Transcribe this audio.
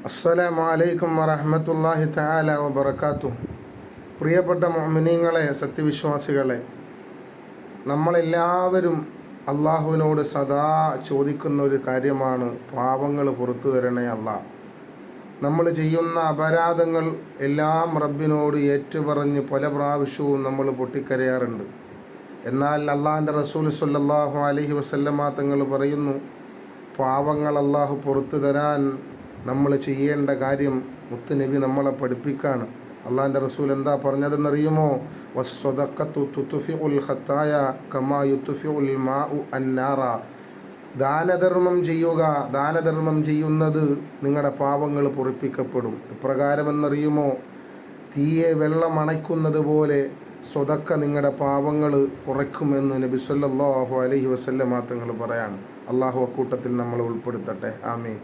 അസ്സലാമു അലൈക്കും വറഹ്മത്തുള്ളാഹി തആല വബറകാതുഹു. പ്രിയപ്പെട്ട മുഅ്മിനീങ്ങളെ, സത്യവിശ്വാസികളെ, നമ്മളെല്ലാവരും അള്ളാഹുവിനോട് സദാ ചോദിക്കുന്ന ഒരു കാര്യമാണ് പാവങ്ങൾ പുറത്തു തരണേ അല്ലാ. നമ്മൾ ചെയ്യുന്ന അപരാധങ്ങൾ എല്ലാം റബ്ബിനോട് ഏറ്റുപറഞ്ഞ് പല പ്രാവശ്യവും നമ്മൾ പൊട്ടിക്കരയാറുണ്ട്. എന്നാൽ അള്ളാഹിൻ്റെ റസൂൽ സ്വല്ലല്ലാഹു അലൈഹി വസല്ലമ തങ്ങൾ പറയുന്നു, പാവങ്ങൾ അള്ളാഹു പുറത്തു തരാൻ നമ്മൾ ചെയ്യേണ്ട കാര്യം മുത്തുനബി നമ്മളെ പഠിപ്പിക്കുകയാണ്. അള്ളാഹിൻ്റെ റസൂൽ എന്താ പറഞ്ഞതെന്നറിയുമോ? വസ്സദഖത്തു തുത്ഫിഉൽ ഖത്തായ കമാ യുത്ഫിഉൽ മാഉ അന്നാറ. ദാനധർമ്മം ചെയ്യുക, ദാനധർമ്മം ചെയ്യുന്നത് നിങ്ങളുടെ പാവങ്ങൾ പൊറിപ്പിക്കപ്പെടും. എപ്രകാരമെന്നറിയുമോ? തീയെ വെള്ളം അണയ്ക്കുന്നത് പോലെ സ്വതക്ക നിങ്ങളുടെ പാവങ്ങൾ കുറയ്ക്കുമെന്ന് നബി സല്ലല്ലാഹു അലൈഹി വസല്ലമ തങ്ങൾ പറയാണ്. അള്ളാഹു അക്കൂട്ടത്തിൽ നമ്മൾ ഉൾപ്പെടുത്തട്ടെ. ആമീൻ.